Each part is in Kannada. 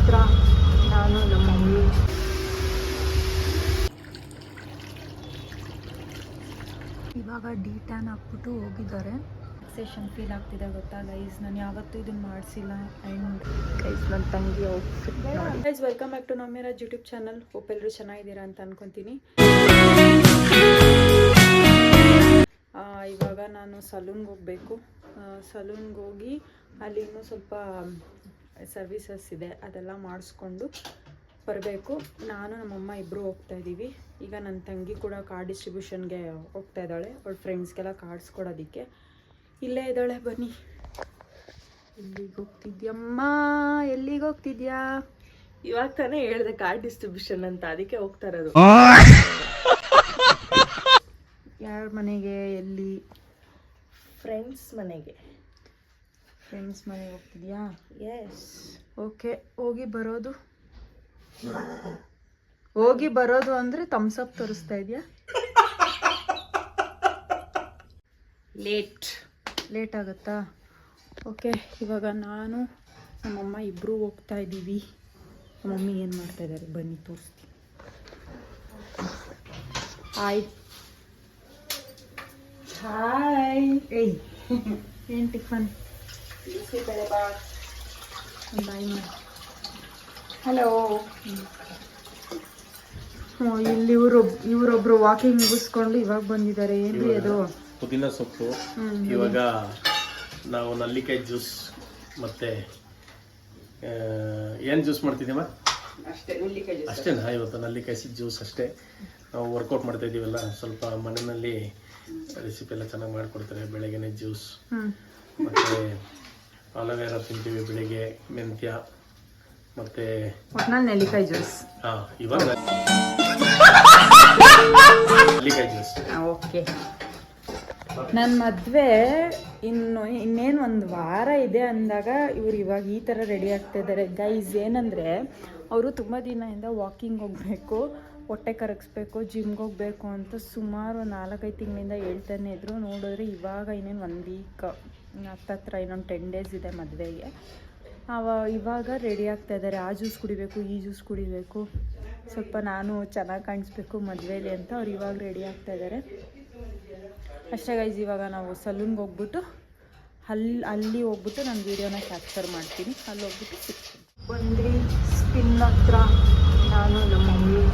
ಹತ್ರ ನಾನು ನಮ್ಮ ಮಮ್ಮಿ. ಇವಾಗ ಡಿ-ಟ್ಯಾನ್ ಹಾಕ್ಬಿಟ್ಟು ಹೋಗಿದ್ದಾರೆ. ರಿಲ್ಯಾಕ್ಸೇಷನ್ ಫೀಲ್ ಆಗ್ತಿದೆ ಗೊತ್ತಾ ಗೈಸ್. ನಾನು ಯಾವತ್ತೂ ಇದನ್ನು ಮಾಡಿಸಿಲ್ಲ. ಆ್ಯಂಡ್ ಗೈಸ್ ನನ್ನ ತಂಗಿ outfit guys. Welcome back to Nammiraj YouTube channel. Hope ಎಲ್ಲರೂ ಚೆನ್ನಾಗಿದ್ದೀರಾ ಅಂತ ಅನ್ಕೊತೀನಿ. ಇವಾಗ ನಾನು ಸಲೂನ್ಗೆ ಹೋಗಬೇಕು. ಸಲೂನ್ಗೆ ಹೋಗಿ ಅಲ್ಲಿ ಇನ್ನೂ ಸ್ವಲ್ಪ ಸರ್ವಿಸಸ್ ಇದೆ, ಅದೆಲ್ಲ ಮಾಡಿಸ್ಕೊಂಡು ಬರಬೇಕು. ನಾನು ನಮ್ಮಮ್ಮ ಇಬ್ಬರು ಹೋಗ್ತಾ ಇದ್ದೀವಿ. ಈಗ ನನ್ನ ತಂಗಿ ಕೂಡ ಕಾರ್ಡ್ ಡಿಸ್ಟ್ರಿಬ್ಯೂಷನ್ಗೆ ಹೋಗ್ತಾ ಇದ್ದಾಳೆ, ಅವಳ ಫ್ರೆಂಡ್ಸ್ಗೆಲ್ಲ ಕಾರ್ಡ್ಸ್ ಕೊಡೋದಕ್ಕೆ. ಇಲ್ಲೇ ಇದ್ದಾಳೆ, ಬನ್ನಿ. ಎಲ್ಲಿಗೆ ಹೋಗ್ತಿದ್ಯಮ್ಮ? ಎಲ್ಲಿಗೆ ಹೋಗ್ತಿದ್ಯಾ? ಇವಾಗ ತಾನೇ ಹೇಳಿದೆ ಕಾರ್ಡ್ ಡಿಸ್ಟ್ರಿಬ್ಯೂಷನ್ ಅಂತ, ಅದಕ್ಕೆ ಹೋಗ್ತಾ ಇರೋದು. ಯಾರ ಮನೆಗೆ? ಎಲ್ಲಿ? ಫ್ರೆಂಡ್ಸ್ ಮನೆಗೆ. ಫ್ರೆಂಡ್ಸ್ ಮನೆಗೆ ಹೋಗ್ತಿದ್ಯಾ? ಎಸ್. ಓಕೆ, ಹೋಗಿ ಬರೋದು ಅಂದರೆ ಥಮ್ಸಪ್ ತೋರಿಸ್ತಾ ಇದೆಯಾ? ಲೇಟ್ ಆಗುತ್ತಾ? ಓಕೆ, ಇವಾಗ ನಾನು ನಮ್ಮಮ್ಮ ಇಬ್ಬರು ಹೋಗ್ತಾ ಇದ್ದೀವಿ. ನಮ್ಮಮ್ಮಿ ಏನು ಮಾಡ್ತಾ ಇದ್ದಾರೆ ಬನ್ನಿ ತೋರಿಸ್ತೀನಿ. ಹಾಯ್. ಏಯ್ ಏನು ಟಿಫನ್? ಬಾಯ್ ಮಾಡಿ. ಹಲೋ. ಇಲ್ಲಿ ಇವರೊಬ್ರು ವಾಕಿಂಗ್ ಮುಗಿಸ್ಕೊಂಡು ಇವಾಗ ಬಂದಿದ್ದಾರೆ. ಏನ್ರಿ ಅದು? ಪುದೀನ ಸೊಪ್ಪು. ಇವಾಗ ನಾವು ನಲ್ಲಿಕಾಯಿ ಜ್ಯೂಸ್ ಮತ್ತೆ ಏನು ಜ್ಯೂಸ್ ಮಾಡ್ತಿದ್ದೀವ? ಅಷ್ಟೇನಾ? ಇವತ್ತು ನಲ್ಲಿಕಾಯಿ ಜ್ಯೂಸ್ ಅಷ್ಟೇ. ನಾವು ವರ್ಕೌಟ್ ಮಾಡ್ತಾ ಇದ್ದೀವಲ್ಲ, ಸ್ವಲ್ಪ ಮನೆಯಲ್ಲಿ ರೆಸಿಪಿ ಎಲ್ಲ ಚೆನ್ನಾಗಿ ಮಾಡಿಕೊಡ್ತಾರೆ. ಬೆಳಗ್ಗೆನೆ ಜ್ಯೂಸ್ ಮತ್ತೆ ಅಲೋವೆರಾ ತಿಂತೀವಿ ಬೆಳಿಗ್ಗೆ, ಮೆಂತ್ಯ ಮತ್ತೆ ನೆಲ್ಲಿಕಾಯಿ ಜ್ಯೂಸ್. ಇವಾಗ ನೆಲ್ಲಿಕಾಯಿ ಜ್ಯೂಸ್. ಓಕೆ. ನನ್ನ ಮದುವೆ ಇನ್ನೇನು ಒಂದು ವಾರ ಇದೆ ಅಂದಾಗ ಇವ್ರು ಇವಾಗ ಈ ಥರ ರೆಡಿ ಆಗ್ತಾ ಇದ್ದಾರೆ ಗೈಸ್. ಏನಂದರೆ ಅವರು ತುಂಬ ದಿನದಿಂದ ವಾಕಿಂಗ್ ಹೋಗಬೇಕು, ಹೊಟ್ಟೆ ಕರಗಿಸ್ಬೇಕು, ಜಿಮ್ಗೆ ಹೋಗಬೇಕು ಅಂತ ಸುಮಾರು 4-5 ತಿಂಗಳಿಂದ ಹೇಳ್ತಾನೆ ಇದ್ರು. ನೋಡಿದ್ರೆ ಇವಾಗ ಇನ್ನೇನು 1 ವೀಕ್ ಹತ್ತತ್ರ, ಇನ್ನೊಂದು 10 ಡೇಸ್ ಇದೆ ಮದುವೆಗೆ. ಇವಾಗ ರೆಡಿ ಆಗ್ತಾ ಇದ್ದಾರೆ. ಆ ಜ್ಯೂಸ್ ಕುಡಿಬೇಕು, ಈ ಜ್ಯೂಸ್ ಕುಡಿಬೇಕು, ಸ್ವಲ್ಪ ನಾನು ಚೆನ್ನಾಗಿ ಕಾಣಿಸ್ಬೇಕು ಮದುವೆಯಲ್ಲಿ ಅಂತ ಅವ್ರು ಇವಾಗ ರೆಡಿ ಆಗ್ತಾ ಇದ್ದಾರೆ ಅಷ್ಟೇ ಗೈಸ್. ಇವಾಗ ನಾವು ಸಲೂನ್ಗೆ ಹೋಗ್ಬಿಟ್ಟು ಅಲ್ಲಿ ಹೋಗ್ಬಿಟ್ಟು ನಾನು ವೀಡಿಯೋನ ಕ್ಯಾಪ್ಚರ್ ಮಾಡ್ತೀನಿ. ಅಲ್ಲಿ ಹೋಗ್ಬಿಟ್ಟು ಸಿಗ್ತೀನಿ. ಬಂದ್ರಿ ಸ್ಪಿನ್ ಹತ್ರ ನಾನು ನಮ್ಮ ಮಮ್ಮಿ.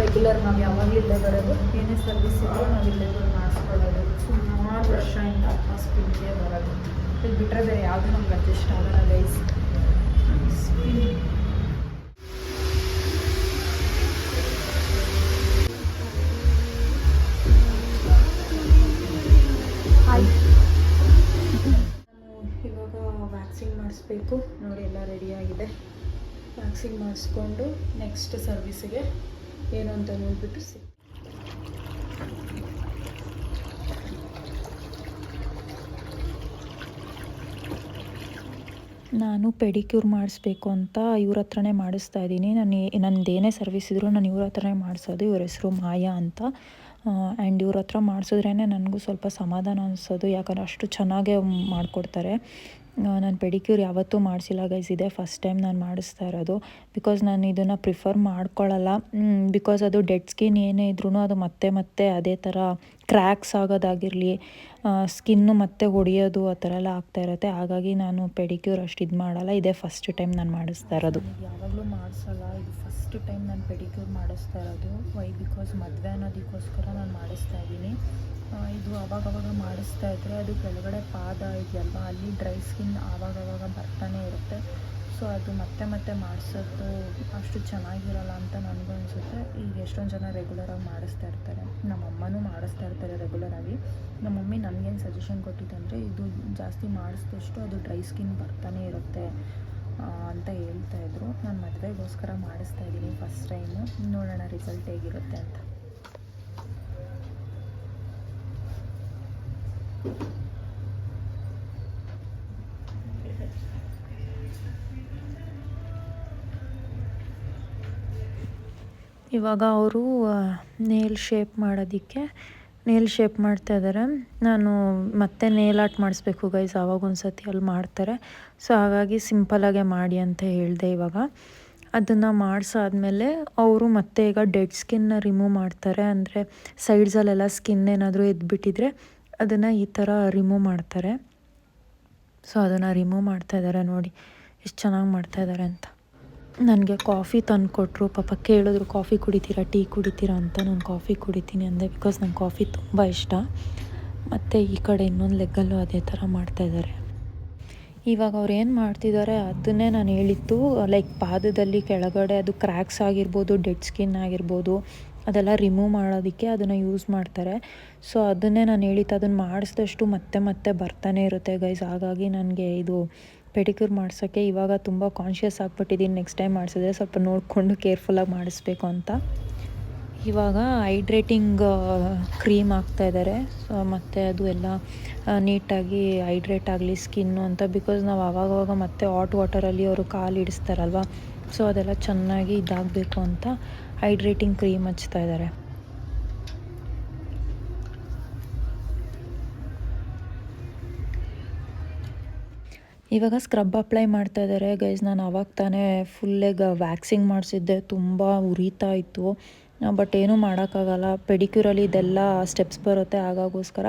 ರೆಗ್ಯುಲರ್ ನಾವು ಯಾವಾಗಲಿಲ್ಲೇ ಬರೋದು, ಏನೇ ಸರ್ವಿಸ್ ಇದ್ದರೂ ನಾವು ಇಲ್ಲೇ ಮಾಡಿಸ್ಕೊಳ್ಳೋದು. ಸುಮಾರು ವರ್ಷದಿಂದ ಸ್ಪಿನ್ಗೆ ಬರೋದು. ಇದು ಬಿಟ್ಟರೆ ಬೇರೆ ಯಾವುದು ನಮ್ಗೆ ಅಡ್ಜಸ್ಟ್ ಆಗೋಲ್ಲ ಗೈಸ್. ಸ್ಪಿನ್ ಇವಾಗ ವ್ಯಾಕ್ಸಿಂಗ್ ಮಾಡಿಸ್ಬೇಕು. ನೋಡಿ ಎಲ್ಲ ರೆಡಿಯಾಗಿದೆ. ವ್ಯಾಕ್ಸಿಂಗ್ ಮಾಡಿಸ್ಕೊಂಡು ನೆಕ್ಸ್ಟ್ ಸರ್ವಿಸಿಗೆ ಏನು ಅಂತ ನೋಡಿಬಿಟ್ಟು ನಾನು ಪೆಡಿಕ್ಯೂರ್ ಮಾಡಿಸ್ಬೇಕು ಅಂತ ಇವ್ರ ಹತ್ರನೇ ಮಾಡಿಸ್ತಾ ಇದ್ದೀನಿ. ನಂದೇನೇ ಸರ್ವಿಸ್ ಇದ್ದರೂ ನಾನು ಇವ್ರ ಹತ್ರನೇ ಮಾಡಿಸೋದು. ಇವ್ರ ಹೆಸರು ಮಾಯಾ ಅಂತ. ಆ್ಯಂಡ್ ಇವ್ರ ಹತ್ರ ಮಾಡಿಸಿದ್ರೇ ನನಗೂ ಸ್ವಲ್ಪ ಸಮಾಧಾನ ಅನಿಸೋದು, ಯಾಕಂದರೆ ಅಷ್ಟು ಚೆನ್ನಾಗೇ ಮಾಡಿಕೊಡ್ತಾರೆ. ನಾನು ಪೆಡಿಕ್ಯೂರ್ ಯಾವತ್ತೂ ಮಾಡಿಸಿಲ್ಲ ಗೈಸ್, ಇದೇ ಫಸ್ಟ್ ಟೈಮ್ ನಾನು ಮಾಡಿಸ್ತಾ ಇರೋದು. ಬಿಕಾಸ್ ನಾನು ಇದನ್ನು ಪ್ರಿಫರ್ ಮಾಡ್ಕೊಳ್ಳಲ್ಲ. ಬಿಕಾಸ್ ಅದು ಡೆಡ್ ಸ್ಕಿನ್ ಏನೇ ಇದ್ರೂ ಅದು ಮತ್ತೆ ಅದೇ ಥರ ಕ್ರ್ಯಾಕ್ಸ್ ಆಗೋದಾಗಿರಲಿ, ಸ್ಕಿನ್ನು ಮತ್ತೆ ಹೊಡೆಯೋದು ಆ ಥರ ಎಲ್ಲ ಆಗ್ತಾ ಇರುತ್ತೆ. ಹಾಗಾಗಿ ನಾನು ಪೆಡಿಕ್ಯೂರ್ ಅಷ್ಟು ಇದು ಮಾಡಲ್ಲ. ಇದೇ ಫಸ್ಟ್ ಟೈಮ್ ನಾನು ಮಾಡಿಸ್ತಾ ಇರೋದು. ಯಾವಾಗಲೂ ಮಾಡಿಸಲ್ಲ, ಇದು ಫಸ್ಟ್ ಟೈಮ್ ನಾನು ಪೆಡಿಕ್ಯೂರ್ ಮಾಡಿಸ್ತಾ ಇರೋದು. ಬಿಕಾಸ್ ಮದುವೆ ಅನ್ನೋದಕ್ಕೋಸ್ಕರ ನಾನು ಮಾಡಿಸ್ತಾ ಇದ್ದೀನಿ. ಇದು ಆವಾಗವಾಗ ಮಾಡಿಸ್ತಾ ಇದ್ದರೆ ಅದು ಕೆಳಗಡೆ ಪಾದ ಇದೆಯಲ್ವ, ಅಲ್ಲಿ ಡ್ರೈ ಸ್ಕಿನ್ ಆವಾಗವಾಗ ಬರ್ತಾನೆ ಇರುತ್ತೆ. ಸೊ ಅದು ಮತ್ತೆ ಮಾಡಿಸೋದು ಅಷ್ಟು ಚೆನ್ನಾಗಿರಲ್ಲ ಅಂತ ನನಗೂ ಅನಿಸುತ್ತೆ. ಈಗ ಎಷ್ಟೊಂದು ಜನ ರೆಗ್ಯುಲರಾಗಿ ಮಾಡಿಸ್ತಾ ಇರ್ತಾರೆ, ನಮ್ಮಮ್ಮನೂ ಮಾಡಿಸ್ತಾ ಇರ್ತಾರೆ ರೆಗ್ಯುಲರಾಗಿ. ನಮ್ಮ ಮಮ್ಮಿ ನನಗೇನು ಸಜೆಷನ್ ಕೊಟ್ಟಿದ್ದಂದರೆ, ಇದು ಜಾಸ್ತಿ ಮಾಡಿಸಿದಷ್ಟು ಅದು ಡ್ರೈ ಸ್ಕಿನ್ ಬರ್ತಾನೆ ಇರುತ್ತೆ ಅಂತ ಹೇಳ್ತಾಯಿದ್ರು. ನಾನು ಮದುವೆಗೋಸ್ಕರ ಮಾಡಿಸ್ತಾ ಇದ್ದೀನಿ ಫಸ್ಟ್ ಟೈಮು. ನೋಡೋಣ ರಿಸಲ್ಟ್ ಹೇಗಿರುತ್ತೆ ಅಂತ. ಇವಾಗ ಅವರು ನೇಲ್ ಶೇಪ್ ಮಾಡೋದಕ್ಕೆ ನೇಲ್ ಶೇಪ್ ಮಾಡ್ತಾ ಇದ್ದಾರೆ. ನಾನು ಮತ್ತೆ ನೇಲ್ ಆರ್ಟ್ ಮಾಡಿಸ್ಬೇಕು ಗೈಸ್, ಆವಾಗ ಒಂದು ಸತಿ ಅಲ್ಲಿ ಮಾಡ್ತಾರೆ. ಸೊ ಹಾಗಾಗಿ ಸಿಂಪಲಾಗೆ ಮಾಡಿ ಅಂತ ಹೇಳಿದೆ. ಇವಾಗ ಅದನ್ನು ಮಾಡಿಸಾದ್ಮೇಲೆ ಅವರು ಮತ್ತೆ ಈಗ ಡೆಡ್ ಸ್ಕಿನ್ನ ರಿಮೂವ್ ಮಾಡ್ತಾರೆ. ಅಂದರೆ ಸೈಡ್ಸಲ್ಲೆಲ್ಲ ಸ್ಕಿನ್ ಏನಾದರೂ ಎದ್ಬಿಟ್ಟಿದ್ರೆ ಅದನ್ನು ಈ ಥರ ರಿಮೂವ್ ಮಾಡ್ತಾರೆ. ಸೊ ಅದನ್ನು ರಿಮೂವ್ ಮಾಡ್ತಾಯಿದ್ದಾರೆ. ನೋಡಿ ಎಷ್ಟು ಚೆನ್ನಾಗಿ ಮಾಡ್ತಾಯಿದ್ದಾರೆ ಅಂತ. ನನಗೆ ಕಾಫಿ ತಂದು ಕೊಟ್ಟರು. ಪಾಪ ಕೇಳಿದ್ರು ಕಾಫಿ ಕುಡಿತೀರಾ, ಟೀ ಕುಡಿತೀರಾ ಅಂತ. ನಾನು ಕಾಫಿ ಕುಡಿತೀನಿ ಅಂದೆ, ಬಿಕಾಸ್ ನಂಗೆ ಕಾಫಿ ತುಂಬ ಇಷ್ಟ. ಮತ್ತು ಈ ಕಡೆ ಇನ್ನೊಂದು ಲೆಗ್ಗಲ್ಲೂ ಅದೇ ಥರ ಮಾಡ್ತಾಯಿದ್ದಾರೆ. ಇವಾಗ ಅವ್ರು ಏನು ಮಾಡ್ತಿದ್ದಾರೆ ಅದನ್ನೇ ನಾನು ಹೇಳಿತ್ತು, ಲೈಕ್ ಪಾದದಲ್ಲಿ ಕೆಳಗಡೆ ಅದು ಕ್ರ್ಯಾಕ್ಸ್ ಆಗಿರ್ಬೋದು, ಡೆಡ್ ಸ್ಕಿನ್ ಆಗಿರ್ಬೋದು, ಅದೆಲ್ಲ ರಿಮೂವ್ ಮಾಡೋದಕ್ಕೆ ಅದನ್ನು ಯೂಸ್ ಮಾಡ್ತಾರೆ. ಸೊ ಅದನ್ನೇ ನಾನು ಹೇಳಿತ್ತು. ಅದನ್ನು ಮಾಡಿಸಿದಷ್ಟು ಮತ್ತೆ ಮತ್ತೆ ಬರ್ತಾನೆ ಇರುತ್ತೆ ಗೈಸ್. ಹಾಗಾಗಿ ನನಗೆ ಇದು ಪೆಡಿಕ್ಯೂರ್ ಮಾಡ್ಸೋಕ್ಕೆ ಇವಾಗ ತುಂಬ ಕಾನ್ಷಿಯಸ್ ಆಗಿಬಿಟ್ಟಿದ್ದೀನಿ. ನೆಕ್ಸ್ಟ್ ಟೈಮ್ ಮಾಡಿಸಿದ್ರೆ ಸ್ವಲ್ಪ ನೋಡಿಕೊಂಡು ಕೇರ್ಫುಲ್ಲಾಗಿ ಮಾಡಿಸ್ಬೇಕು ಅಂತ. ಇವಾಗ ಹೈಡ್ರೇಟಿಂಗ್ ಕ್ರೀಮ್ ಹಾಕ್ತಾಯಿದ್ದಾರೆ. ಮತ್ತು ಅದು ಎಲ್ಲ ನೀಟಾಗಿ ಹೈಡ್ರೇಟ್ ಆಗಲಿ ಸ್ಕಿನ್ನು ಅಂತ. ಬಿಕಾಸ್ ನಾವು ಆವಾಗವಾಗ ಮತ್ತೆ ಹಾಟ್ ವಾಟರಲ್ಲಿ ಅವರು ಕಾಲು ಇಡಿಸ್ತಾರಲ್ವ, ಸೊ ಅದೆಲ್ಲ ಚೆನ್ನಾಗಿ ಇದಾಗಬೇಕು ಅಂತ ಹೈಡ್ರೇಟಿಂಗ್ ಕ್ರೀಮ್ ಹಚ್ತಾ ಇದ್ದಾರೆ. ಇವಾಗ ಸ್ಕ್ರಬ್ ಅಪ್ಲೈ ಮಾಡ್ತಾ ಇದ್ದಾರೆ ಗೈಸ್. ನಾನು ಆವಾಗ ತಾನೇ ಫುಲ್ಲಾಗಿ ವ್ಯಾಕ್ಸಿಂಗ್ ಮಾಡಿಸಿದ್ದೆ, ತುಂಬ ಉರಿತಾ ಇತ್ತು. ಬಟ್ ಏನೂ ಮಾಡೋಕ್ಕಾಗಲ್ಲ, ಪೆಡಿಕ್ಯೂರಲ್ಲಿ ಇದೆಲ್ಲ ಸ್ಟೆಪ್ಸ್ ಬರುತ್ತೆ. ಹಾಗಾಗೋಸ್ಕರ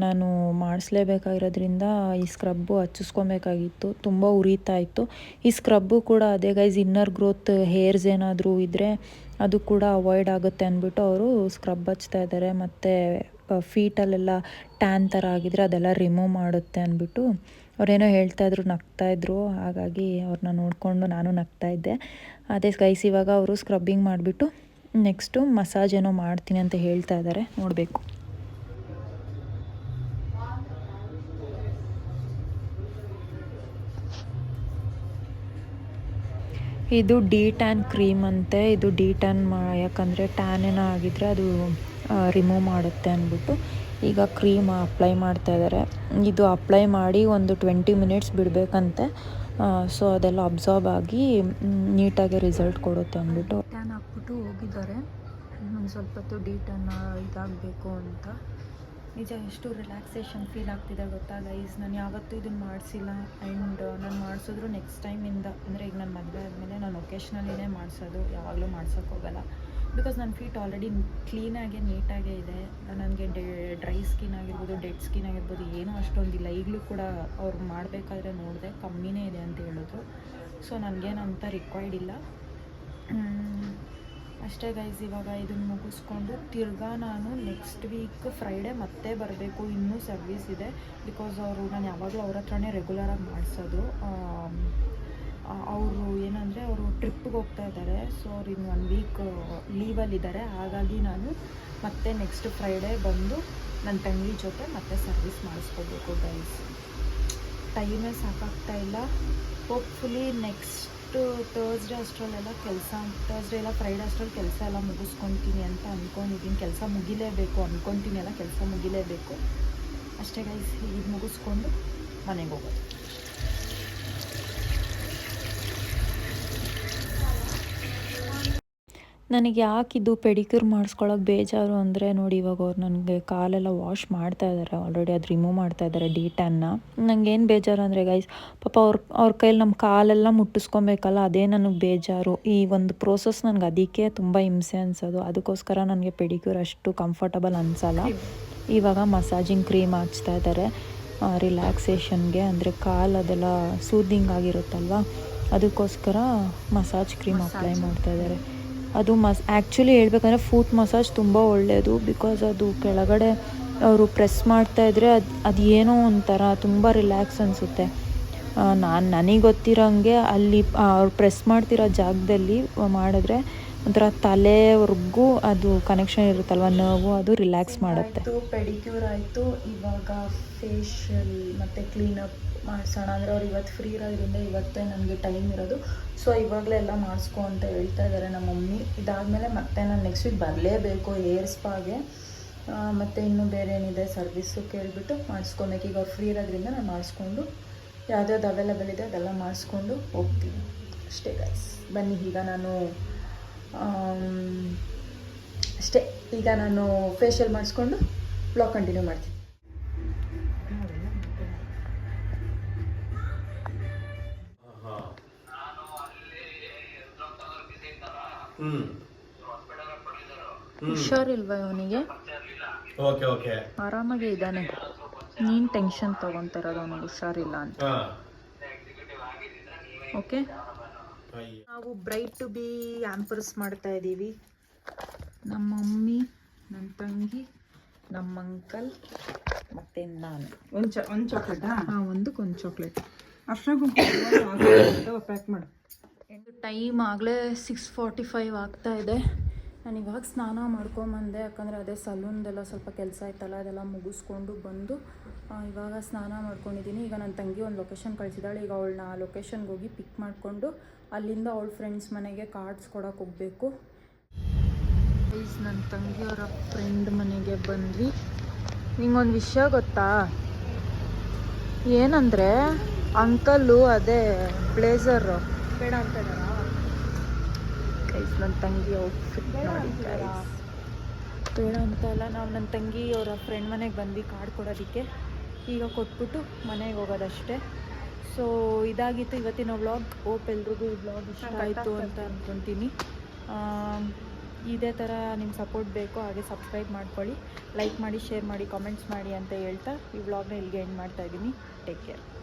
ನಾನು ಮಾಡಿಸ್ಲೇಬೇಕಾಗಿರೋದ್ರಿಂದ ಈ ಸ್ಕ್ರಬ್ಬು ಹಚ್ಚಿಸ್ಕೊಬೇಕಾಗಿತ್ತು. ತುಂಬ ಉರಿತಾ ಇತ್ತು. ಈ ಸ್ಕ್ರಬ್ಬು ಕೂಡ ಅದೇ ಗೈಸ್, ಇನ್ನರ್ ಗ್ರೋತ್ ಹೇರ್ಸ್ ಏನಾದರೂ ಇದ್ದರೆ ಅದು ಕೂಡ ಅವಾಯ್ಡ್ ಆಗುತ್ತೆ ಅಂದ್ಬಿಟ್ಟು ಅವರು ಸ್ಕ್ರಬ್ ಹಚ್ತಾ ಇದ್ದಾರೆ. ಮತ್ತು ಫೀಟಲ್ಲೆಲ್ಲ ಟ್ಯಾನ್ ಥರ ಆಗಿದ್ರೆ ಅದೆಲ್ಲ ರಿಮೂವ್ ಮಾಡುತ್ತೆ ಅಂದ್ಬಿಟ್ಟು ಅವರೇನೋ ಹೇಳ್ತಾಯಿದ್ರು, ನಗ್ತಾಯಿದ್ರು. ಹಾಗಾಗಿ ಅವ್ರನ್ನ ನೋಡಿಕೊಂಡು ನಾನು ನಗ್ತಾಯಿದ್ದೆ. ಅದೇ ಗೈಸ್, ಇವಾಗ ಅವರು ಸ್ಕ್ರಬ್ಬಿಂಗ್ ಮಾಡಿಬಿಟ್ಟು ನೆಕ್ಸ್ಟು ಮಸಾಜ್ ಏನೋ ಮಾಡ್ತೀನಿ ಅಂತ ಹೇಳ್ತಾ ಇದ್ದಾರೆ, ನೋಡಬೇಕು. ಇದು ಡಿ ಟ್ಯಾನ್ ಕ್ರೀಮ್ ಅಂತೆ. ಇದು ಡಿ ಟ್ಯಾನ್ ಯಾಕಂದರೆ ಟ್ಯಾನ್ ಏನೋ ಆಗಿದ್ರೆ ಅದು ರಿಮೂವ್ ಮಾಡುತ್ತೆ ಅಂದ್ಬಿಟ್ಟು ಈಗ ಕ್ರೀಮ್ ಅಪ್ಲೈ ಮಾಡ್ತಾ ಇದ್ದಾರೆ. ಇದು ಅಪ್ಲೈ ಮಾಡಿ ಒಂದು 20 ಮಿನಿಟ್ಸ್ ಬಿಡಬೇಕಂತೆ. ಸೊ ಅದೆಲ್ಲ ಅಬ್ಸಾರ್ಬ್ ಆಗಿ ನೀಟಾಗಿ ರಿಸಲ್ಟ್ ಕೊಡುತ್ತೆ ಅಂದ್ಬಿಟ್ಟು ಟ್ಯಾನ್ ಹಾಕ್ಬಿಟ್ಟು ಹೋಗಿದ್ದಾರೆ. ಒಂದು ಸ್ವಲ್ಪ ಹೊತ್ತು ಡಿ ಟ್ಯಾನ್ ಇದಾಗಬೇಕು ಅಂತ. ನಿಜ ಎಷ್ಟು ರಿಲ್ಯಾಕ್ಸೇಷನ್ ಫೀಲ್ ಆಗ್ತಿದೆ ಗೊತ್ತಾ ಗೈಸ್. ನಾನು ಯಾವತ್ತೂ ಇದನ್ನು ಮಾಡಿಸಿಲ್ಲ. ಆ್ಯಂಡ್ ನಾನು ಮಾಡಿಸಿದ್ರು ನೆಕ್ಸ್ಟ್ ಟೈಮಿಂದ, ಅಂದರೆ ಈಗ ನನ್ನ ಮದುವೆ ಆದಮೇಲೆ ನಾನು ಒಕೇಶ್ನಲ್ಲಿನೇ ಮಾಡಿಸೋದು, ಯಾವಾಗಲೂ ಮಾಡ್ಸೋಕ್ಕೆ ಹೋಗಲ್ಲ. ಬಿಕಾಸ್ ನನ್ನ ಫೀಟ್ ಆಲ್ರೆಡಿ ಕ್ಲೀನಾಗೆ ನೀಟಾಗೇ ಇದೆ. ನನಗೆ ಡ್ರೈ ಸ್ಕಿನ್ ಆಗಿರ್ಬೋದು, ಡೆಡ್ ಸ್ಕಿನ್ ಆಗಿರ್ಬೋದು ಏನೂ ಅಷ್ಟೊಂದಿಲ್ಲ. ಈಗಲೂ ಕೂಡ ಅವ್ರು ಮಾಡಬೇಕಾದ್ರೆ ನೋಡಿದೆ ಕಮ್ಮಿನೇ ಇದೆ ಅಂತ ಹೇಳಿದ್ರು. ಸೊ ನನಗೇನಂತ ರಿಕ್ವೈರ್ಡ್ ಇಲ್ಲ ಅಷ್ಟೇ ಗೈಸ್. ಇವಾಗ ಇದನ್ನು ಮುಗಿಸ್ಕೊಂಡು ತಿರ್ಗಾ ನಾನು ನೆಕ್ಸ್ಟ್ ವೀಕ್ ಫ್ರೈಡೇ ಮತ್ತೆ ಬರಬೇಕು. ಇನ್ನೂ ಸರ್ವಿಸ್ ಇದೆ. ಬಿಕಾಸ್ ನಾನು ಯಾವಾಗಲೂ ಅವ್ರ ಹತ್ರನೇ ರೆಗ್ಯುಲರಾಗಿ ಮಾಡಿಸೋದು. ಅವರು ಏನಂದರೆ ಅವರು ಟ್ರಿಪ್ಪಿಗೆ ಹೋಗ್ತಾ ಇದ್ದಾರೆ. ಸೊ ಅವ್ರು ಇನ್ನು 1 ವೀಕ್ ಲೀವಲ್ಲಿದ್ದಾರೆ. ಹಾಗಾಗಿ ನಾನು ಮತ್ತೆ ನೆಕ್ಸ್ಟ್ ಫ್ರೈಡೇ ಬಂದು ನನ್ನ ತಂಗಿ ಜೊತೆ ಮತ್ತೆ ಸರ್ವಿಸ್ ಮಾಡಿಸ್ಕೋಬೇಕು ಗೈಸ್. ಟೈಮೇ ಸಾಕಾಗ್ತಾ ಇಲ್ಲ. ಹೋಪ್ಫುಲಿ ನೆಕ್ಸ್ಟ್ ಥರ್ಸ್ಡೇ ಅಷ್ಟರಲ್ಲೆಲ್ಲ ಥರ್ಸ್ಡೇ ಇಲ್ಲ ಫ್ರೈಡೇ ಅಷ್ಟರಲ್ಲಿ ಕೆಲಸ ಎಲ್ಲ ಮುಗಿಸ್ಕೊತೀನಿ ಅಂತ ಅಂದ್ಕೊಂಡಿದ್ದೀನಿ. ಕೆಲಸ ಮುಗಿಲೇಬೇಕು ಅಂದ್ಕೊತೀನಿ, ಎಲ್ಲ ಕೆಲಸ ಮುಗಿಲೇಬೇಕು ಅಷ್ಟೇ ಗೈಸ್. ಇದು ಮುಗಿಸ್ಕೊಂಡು ಮನೆಗೆ ಹೋಗೋದು. ನನಗೆ ಯಾಕಿದು ಪೆಡಿಕ್ಯೂರ್ ಮಾಡಿಸ್ಕೊಳ್ಳೋಕೆ ಬೇಜಾರು ಅಂದರೆ ನೋಡಿ, ಇವಾಗ ಅವ್ರು ನನಗೆ ಕಾಲೆಲ್ಲ ವಾಶ್ ಮಾಡ್ತಾ ಇದ್ದಾರೆ, ಆಲ್ರೆಡಿ ಅದು ರಿಮೂವ್ ಮಾಡ್ತಾ ಇದ್ದಾರೆ ಡಿ ಟ್ಯಾನ್ನ. ನನಗೇನು ಬೇಜಾರು ಅಂದರೆ ಗೈಸ್, ಪಾಪ ಅವ್ರ ಕೈಯಲ್ಲಿ ನಮ್ಮ ಕಾಲೆಲ್ಲ ಮುಟ್ಟಿಸ್ಕೊಬೇಕಲ್ಲ, ಅದೇ ನನಗೆ ಬೇಜಾರು. ಈ ಒಂದು ಪ್ರೋಸೆಸ್ ನನಗೆ ಅದಕ್ಕೆ ತುಂಬ ಹಿಂಸೆ ಅನಿಸೋದು. ಅದಕ್ಕೋಸ್ಕರ ನನಗೆ ಪೆಡಿಕ್ಯೂರ್ ಅಷ್ಟು ಕಂಫರ್ಟಬಲ್ ಅನಿಸಲ್ಲ. ಇವಾಗ ಮಸಾಜಿಂಗ್ ಕ್ರೀಮ್ ಹಚ್ತಾ ಇದ್ದಾರೆ ರಿಲ್ಯಾಕ್ಸೇಷನ್ಗೆ, ಅಂದರೆ ಕಾಲು ಅದೆಲ್ಲ ಸೂದಿಂಗ್ ಆಗಿರುತ್ತಲ್ವ, ಅದಕ್ಕೋಸ್ಕರ ಮಸಾಜ್ ಕ್ರೀಮ್ ಅಪ್ಲೈ ಮಾಡ್ತಾ ಇದ್ದಾರೆ. ಅದು ಆ್ಯಕ್ಚುಲಿ ಹೇಳ್ಬೇಕಂದ್ರೆ ಫೂಟ್ ಮಸಾಜ್ ತುಂಬ ಒಳ್ಳೆಯದು. ಬಿಕಾಸ್ ಅದು ಕೆಳಗಡೆ ಅವರು ಪ್ರೆಸ್ ಮಾಡ್ತಾಯಿದ್ರೆ ಅದು ಏನೋ ಒಂಥರ ತುಂಬ ರಿಲ್ಯಾಕ್ಸ್ ಅನಿಸುತ್ತೆ. ನನಗೆ ಗೊತ್ತಿರೋಂಗೆ ಅಲ್ಲಿ ಅವ್ರು ಪ್ರೆಸ್ ಮಾಡ್ತಿರೋ ಜಾಗದಲ್ಲಿ ಮಾಡಿದ್ರೆ ಒಂಥರ ತಲೆವರೆಗೂ ಅದು ಕನೆಕ್ಷನ್ ಇರುತ್ತಲ್ವ, ನರ್ವು, ಅದು ರಿಲ್ಯಾಕ್ಸ್ ಮಾಡುತ್ತೆ. ಪೆಡಿಕ್ಯೂರ್ ಆಯಿತು. ಇವಾಗ ಫೇಶಿಯಲ್ ಮತ್ತು ಕ್ಲೀನಪ್ ಮಾಡಿಸೋಣ ಅಂದರೆ ಅವ್ರು ಇವತ್ತು ಫ್ರೀ ಇರೋದ್ರಿಂದ ಇವತ್ತೇ ನನಗೆ ಟೈಮ್ ಇರೋದು. ಸೊ ಇವಾಗಲೇ ಎಲ್ಲ ಮಾಡಿಸ್ಕೊ ಅಂತ ಹೇಳ್ತಾ ಇದ್ದಾರೆ ನಮ್ಮ ಮಮ್ಮಿ. ಇದಾದಮೇಲೆ ಮತ್ತೆ ನಾನು ನೆಕ್ಸ್ಟ್ ವೀಕ್ ಬರಲೇಬೇಕು ಹೇರ್ ಸ್ಪಾಗೆ. ಮತ್ತು ಇನ್ನೂ ಬೇರೆ ಏನಿದೆ ಸರ್ವಿಸ್ಸು ಕೇಳಿಬಿಟ್ಟು ಮಾಡಿಸ್ಕೊಬೇಕು. ಈಗ ಅವ್ರು ಫ್ರೀ ಇರೋದ್ರಿಂದ ನಾನು ಮಾಡಿಸ್ಕೊಂಡು ಯಾವ್ದ್ಯಾವ್ದು ಅವೈಲೇಬಲ್ ಇದೆ ಅದೆಲ್ಲ ಮಾಡಿಸ್ಕೊಂಡು ಹೋಗ್ತೀನಿ ಅಷ್ಟೇ ಗೈಸ್. ಬನ್ನಿ ಈಗ ನಾನು ಅಷ್ಟೇ. ಈಗ ನಾನು ಫೇಶಿಯಲ್ ಮಾಡಿಸ್ಕೊಂಡು ಬ್ಲಾಗ್ ಕಂಟಿನ್ಯೂ ಮಾಡ್ತೀನಿ. ಹುಷಾರಿಲ್ವಾ ಅವನಿಗೆ? ಓಕೆ ಓಕೆ, ಆರಾಮಾಗೇ ಇದ್ದಾನೆ. ನೀನು ಟೆನ್ಷನ್ ತೊಗೊತಿರೋದು ಅವನಿಗೆ ಹುಷಾರಿಲ್ಲ ಅಂತ. ಓಕೆ, ನಾವು ಬ್ರೈಟ್ ಟು ಬಿ ಆ್ಯಂಪರ್ಸ್ ಮಾಡ್ತಾ ಇದ್ದೀವಿ. ನಮ್ಮ ಮಮ್ಮಿ, ನನ್ನ ತಂಗಿ, ನಮ್ಮ ಅಂಕಲ್ ಮತ್ತು ನಾನು. ಒಂದು ಚಾಕ್ಲೇಟಾ? ಹಾಂ, ಒಂದು ಚಾಕ್ಲೇಟ್. ಅಷ್ಟಾಗೂ ಪ್ಯಾಕ್ ಮಾಡು. ಟೈಮ್ ಆಗಲೇ 6:45 ಆಗ್ತಾ ಇದೆ. ನಾನು ಇವಾಗ ಸ್ನಾನ ಮಾಡ್ಕೊಂಬಂದೆ, ಯಾಕಂದರೆ ಅದೇ ಸಲೂನ್ದೆಲ್ಲ ಸ್ವಲ್ಪ ಕೆಲಸ ಆಯ್ತಲ್ಲ, ಅದೆಲ್ಲ ಮುಗಿಸ್ಕೊಂಡು ಬಂದು ಇವಾಗ ಸ್ನಾನ ಮಾಡ್ಕೊಂಡಿದ್ದೀನಿ. ಈಗ ನನ್ನ ತಂಗಿ ಒಂದು ಲೊಕೇಶನ್ ಕಳಿಸಿದ್ದಾಳೆ. ಈಗ ಅವಳನ್ನ ಆ ಲೊಕೇಶನ್ಗೆ ಹೋಗಿ ಪಿಕ್ ಮಾಡಿಕೊಂಡು ಅಲ್ಲಿಂದ ಅವಳ ಫ್ರೆಂಡ್ಸ್ ಮನೆಗೆ ಕಾರ್ಡ್ಸ್ ಕೊಡೋಕೆ ಹೋಗಬೇಕು. ನನ್ನ ತಂಗಿಯವರ ಫ್ರೆಂಡ್ ಮನೆಗೆ ಬಂದ್ವಿ. ನಿಂಗೊಂದು ವಿಷಯ ಗೊತ್ತಾ? ಏನಂದರೆ ಅಂಕಲ್ಲು ಅದೇ ಬ್ಲೇಸರ್ ಬೇಡ ಅಂತ ಇದ್ದಾರಾ ಗೈಸ್? ನನ್ನ ತಂಗಿ ಔಟ್ಫಿಟ್ ನೋಡಿ ಗೈಸ್. ಬೇಡ ಅಂತ ಅಲ್ಲ, ನಾವು ನನ್ನ ತಂಗಿ ಅವರ ಫ್ರೆಂಡ್ ಮನೆಗೆ ಬಂದ್ವಿ ಕಾರ್ಡ್ ಕೊಡೋದಕ್ಕೆ. ಈಗ ಕೊಟ್ಬಿಟ್ಟು ಮನೆಗೆ ಹೋಗೋದಷ್ಟೇ. ಸೊ ಇದಾಗಿತ್ತು ಇವತ್ತಿನ ವ್ಲಾಗ್. ಹೋಪ್ ಎಲ್ರಿಗೂ ಈ ವ್ಲಾಗ್ ಇಷ್ಟ ಆಯಿತು ಅಂತ ಅಂದ್ಕೊತೀನಿ. ಇದೇ ಥರ ನಿಮ್ಮ ಸಪೋರ್ಟ್ ಬೇಕು, ಹಾಗೆ ಸಬ್ಸ್ಕ್ರೈಬ್ ಮಾಡ್ಕೊಳ್ಳಿ, ಲೈಕ್ ಮಾಡಿ, ಶೇರ್ ಮಾಡಿ, ಕಾಮೆಂಟ್ಸ್ ಮಾಡಿ ಅಂತ ಹೇಳ್ತಾ ಈ ವ್ಲಾಗ್ನ ಇಲ್ಲಿಗೆ ಎಂಡ್ ಮಾಡ್ತಾಯಿದ್ದೀನಿ. Take care.